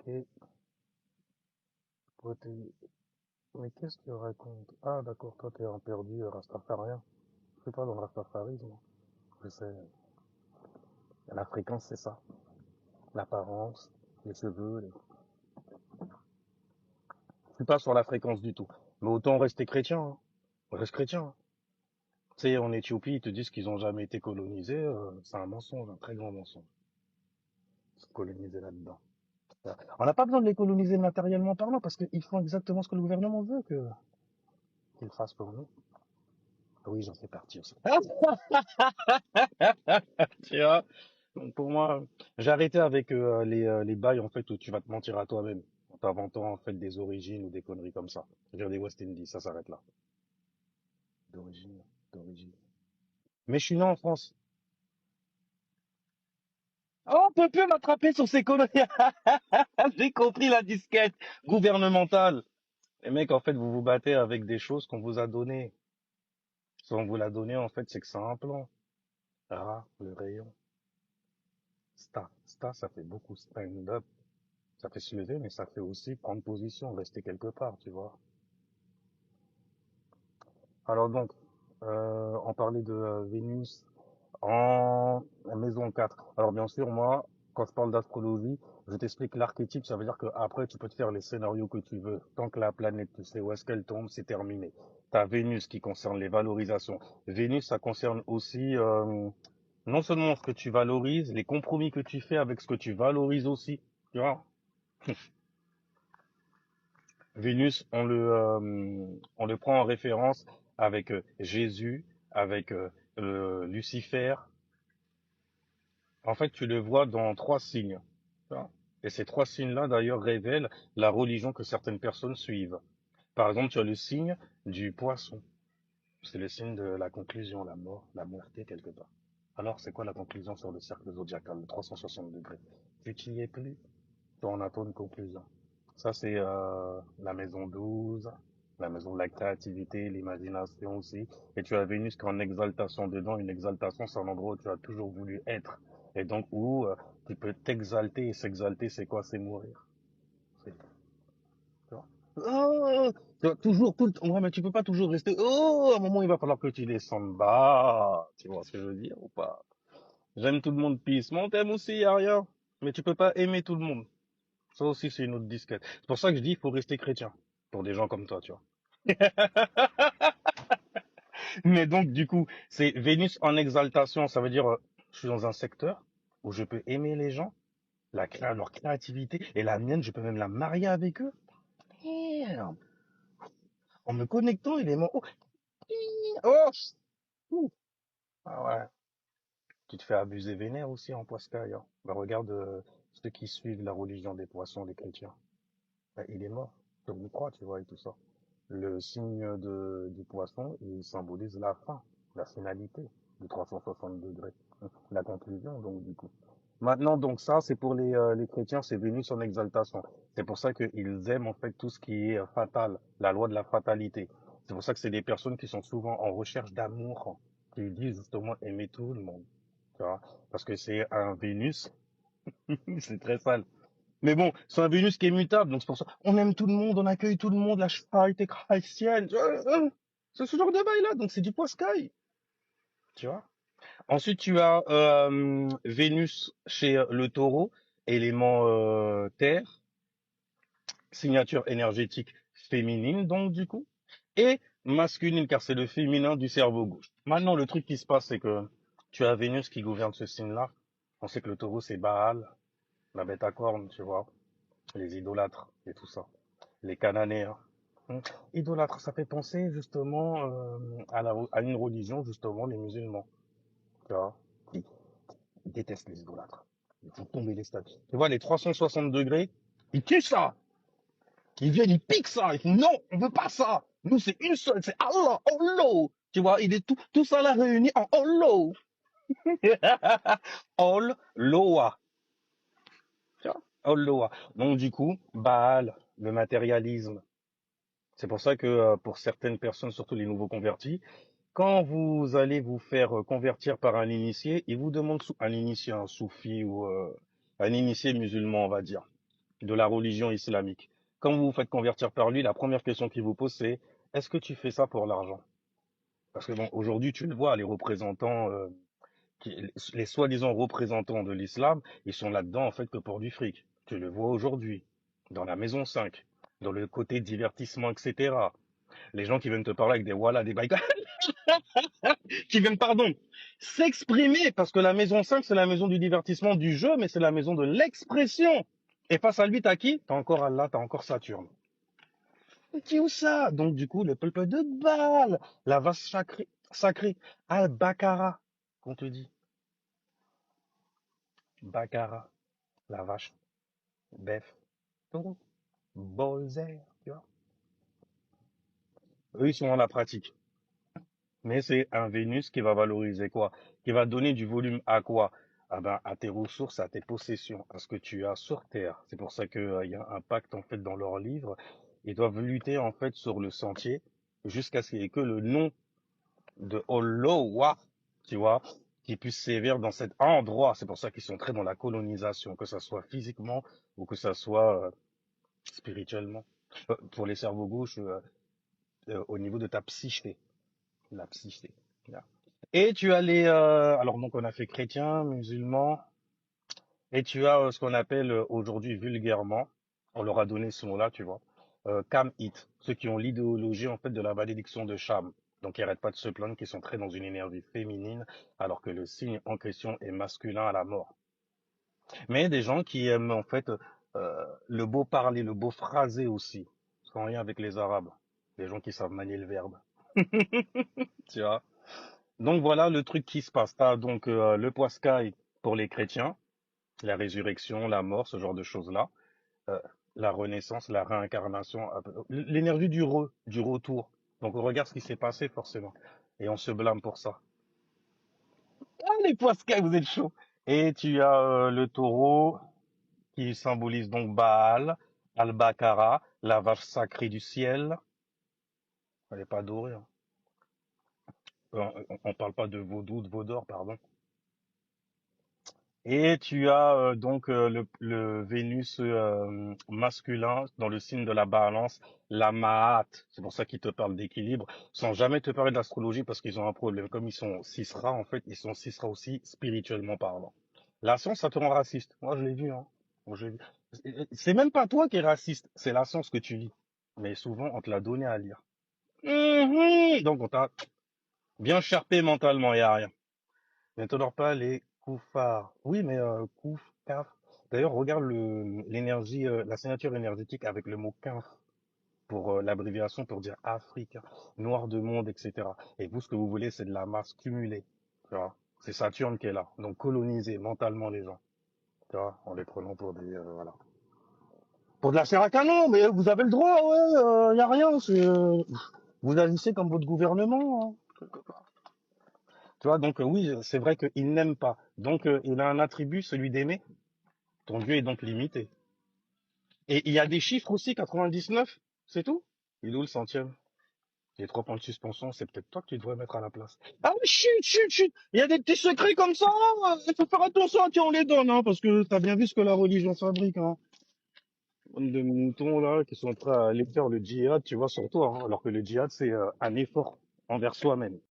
Ok, toi, mais qu'est-ce que tu racontes? Ah, d'accord, toi, t'es un perdu rastafarien. C'est pas dans le rastafarisme. Je sais. La fréquence, c'est ça. L'apparence, les cheveux. Je suis pas sur la fréquence du tout. Mais autant rester chrétien, hein. Reste chrétien, hein. Tu sais, en Éthiopie, ils te disent qu'ils ont jamais été colonisés. C'est un mensonge, un très grand mensonge. Colonisés là-dedans. On n'a pas besoin de les coloniser matériellement parlant parce qu'ils font exactement ce que le gouvernement veut qu'ils fassent pour nous. Oui, j'en fais partie aussi. Tu vois? Donc pour moi, j'ai arrêté avec les bails en fait où tu vas te mentir à toi-même en t'inventant en fait des origines ou des conneries comme ça. Je veux dire des West Indies, ça s'arrête là. D'origine, d'origine. Mais je suis né en France. Oh, on peut plus m'attraper sur ces conneries. J'ai compris la disquette gouvernementale. Les mecs, en fait, vous vous battez avec des choses qu'on vous a données. Si on vous l'a donné, en fait, c'est que c'est un plan. Ah, le rayon. Ça fait beaucoup stand-up. Ça fait se lever, mais ça fait aussi prendre position, rester quelque part, tu vois. Alors donc, on parlait de Vénus en maison 4. Alors bien sûr, moi, quand je parle d'astrologie, je t'explique l'archétype, ça veut dire que après tu peux te faire les scénarios que tu veux. Tant que la planète, tu sais où est-ce qu'elle tombe, c'est terminé. T'as Vénus qui concerne les valorisations. Vénus, ça concerne aussi non seulement ce que tu valorises, les compromis que tu fais avec ce que tu valorises aussi. Tu vois? Vénus, on le prend en référence avec Jésus, avec Lucifer. En fait, tu le vois dans trois signes. Tu vois. Et ces trois signes-là, d'ailleurs, révèlent la religion que certaines personnes suivent. Par exemple, tu as le signe du poisson. C'est le signe de la conclusion, la mort, la moitié quelque part. Alors, c'est quoi la conclusion sur le cercle zodiacal, le 360 degrés? Tu t'y es plus, tu en attends une conclusion. Ça, c'est la maison 12, la maison de la créativité, l'imagination aussi. Et tu as Vénus qui est en exaltation dedans. Une exaltation, c'est un endroit où tu as toujours voulu être. Et donc, où tu peux t'exalter. Et s'exalter, c'est quoi? C'est mourir. C'est, tu vois. Oh, tu vois, toujours, tout le temps. Ouais, mais tu peux pas toujours rester. Oh, à un moment, il va falloir que tu descendes bas. Tu vois ce que je veux dire ou pas? J'aime tout le monde pisse. Moi, on t'aime aussi, y a rien. Mais tu peux pas aimer tout le monde. Ça aussi, c'est une autre disquette. C'est pour ça que je dis, il faut rester chrétien. Pour des gens comme toi, tu vois. Mais donc, du coup, c'est Vénus en exaltation. Ça veut dire, je suis dans un secteur où je peux aimer les gens, leur créativité, et la mienne, je peux même la marier avec eux. Merde. En me connectant éléments. Oh, oh, ouh. Ah ouais. Tu te fais abuser vénère aussi en poiscaille, hein. Bah, regarde ceux qui suivent la religion des poissons, les chrétiens. Bah, il est mort. Comme on croit, tu vois, et tout ça. Le signe du poisson, il symbolise la fin, la finalité du 360 degrés. La conclusion, donc, du coup. Maintenant, donc, ça, c'est pour les chrétiens, c'est Vénus en exaltation. C'est pour ça qu'ils aiment, en fait, tout ce qui est fatal, la loi de la fatalité. C'est pour ça que c'est des personnes qui sont souvent en recherche d'amour, qui disent justement aimer tout le monde. Tu vois? Parce que c'est un Vénus, c'est très sale. Mais bon, c'est un Vénus qui est mutable, donc c'est pour ça. On aime tout le monde, on accueille tout le monde, la charité chrétienne. C'est ce genre de bail-là, donc c'est du poiscaille. Tu vois? Ensuite, tu as Vénus chez le taureau, élément terre, signature énergétique féminine, donc du coup, et masculine, car c'est le féminin du cerveau gauche. Maintenant, le truc qui se passe, c'est que tu as Vénus qui gouverne ce signe-là. On sait que le taureau, c'est Baal, la bête à cornes, tu vois, les idolâtres et tout ça. Les Cananéens. Hmm. Idolâtre, ça fait penser justement à une religion, justement, les musulmans. Tu vois, qui détestent les idolâtres. Ils font tomber les statues. Tu vois, les 360 degrés, ils tuent ça. Ils viennent, ils piquent ça. Ils font non, on veut pas ça. Nous, c'est une seule, c'est Allah, Allah. Tu vois, il est tout ça là réuni en Allah. Allah. Tu vois, Allah. Donc, du coup, Baal, le matérialisme. C'est pour ça que pour certaines personnes, surtout les nouveaux convertis, quand vous allez vous faire convertir par un initié, il vous demande un initié, un soufi ou un initié musulman, on va dire. de la religion islamique. Quand vous vous faites convertir par lui, la première question qu'il vous pose, c'est est-ce que tu fais ça pour l'argent? Parce que bon, aujourd'hui, tu le vois, les représentants, les soi-disant représentants de l'islam, ils sont là-dedans en fait que pour du fric. Tu le vois aujourd'hui, dans la maison 5, dans le côté divertissement, etc. Les gens qui viennent te parler avec des voilà, des bails, qui viennent, pardon, s'exprimer, parce que la maison 5, c'est la maison du divertissement, du jeu, mais c'est la maison de l'expression. Et face à lui, t'as qui? T'as encore Allah, t'as encore Saturne. Qui ou ça? Donc, du coup, le peuple de Baal, la vache sacrée, Al-Bakara, qu'on te dit. Bakara, la vache, bœuf, taureau, bolzer, tu vois. Eux, ils sont dans la pratique. Mais c'est un Vénus qui va valoriser quoi? Qui va donner du volume à quoi? Ah ben, à tes ressources, à tes possessions, à ce que tu as sur Terre. C'est pour ça que, il y a un pacte, en fait, dans leur livre. Ils doivent lutter, en fait, sur le sentier jusqu'à ce qu'il n'y ait que le nom de Olowa, tu vois, qui puisse sévir dans cet endroit. C'est pour ça qu'ils sont très dans la colonisation, que ça soit physiquement ou que ça soit spirituellement. Pour les cerveaux gauches, au niveau de ta psyché, la psyché. Là. Et tu as alors donc on a fait chrétien, musulman, et tu as ce qu'on appelle aujourd'hui vulgairement, on leur a donné ce nom-là, tu vois, Kam-It, ceux qui ont l'idéologie en fait de la malédiction de Cham. Donc ils n'arrêtent pas de se plaindre qu'ils sont très dans une énergie féminine, alors que le signe en question est masculin à la mort. Mais des gens qui aiment en fait le beau parler, le beau phraser aussi, sans rien avec les Arabes, des gens qui savent manier le verbe, tu vois. Donc voilà le truc qui se passe. T'as donc le poiscaille pour les chrétiens, la résurrection, la mort, ce genre de choses-là, euh, la renaissance, la réincarnation, l'énergie du retour. Donc on regarde ce qui s'est passé forcément, et on se blâme pour ça. Ah les poiscailles, vous êtes chauds. Et tu as le taureau qui symbolise donc Baal, Al-Bakara, la vache sacrée du ciel. Elle n'est pas dorée. Hein. On parle pas de vaudou, de vaudor, pardon. Et tu as donc le Vénus masculin dans le signe de la balance, la Maat. C'est pour ça qu'ils te parlent d'équilibre, sans jamais te parler d'astrologie parce qu'ils ont un problème. Comme ils sont Sisra, en fait, ils sont Sisra aussi spirituellement parlant. La science, ça te rend raciste. Moi, je l'ai vu, hein. Moi, je l'ai vu. C'est même pas toi qui es raciste, c'est la science que tu lis. Mais souvent, on te l'a donné à lire. Donc, on t'a bien charpé mentalement, y a rien. Ne t'honore pas les koufars. Oui, mais kouf, kaf. D'ailleurs, regarde l'énergie, la signature énergétique avec le mot kaf pour l'abréviation pour dire Afrique, noir de monde, etc. Et vous, ce que vous voulez, c'est de la masse cumulée. Tu vois. C'est Saturne qui est là. Donc coloniser mentalement les gens. Tu vois, en les prenant pour des voilà. Pour de la chair à canon, mais vous avez le droit, ouais, y a rien. Vous agissez comme votre gouvernement, hein, quelque part. Tu vois, donc oui, c'est vrai qu'il n'aime pas. Donc il a un attribut, celui d'aimer. Ton Dieu est donc limité. Et il y a des chiffres aussi, 99, c'est tout. Il est où le centième? Les 3 points de suspension, c'est peut-être toi que tu devrais mettre à la place. Ah, chut, chut, chut. Il y a des petits secrets comme ça. Il faut faire attention à qui on les donne, hein, parce que t'as bien vu ce que la religion fabrique, hein. Bande de moutons, là, qui sont prêts à aller faire le djihad, tu vois, sur toi, hein, alors que le djihad, c'est un effort envers soi-même.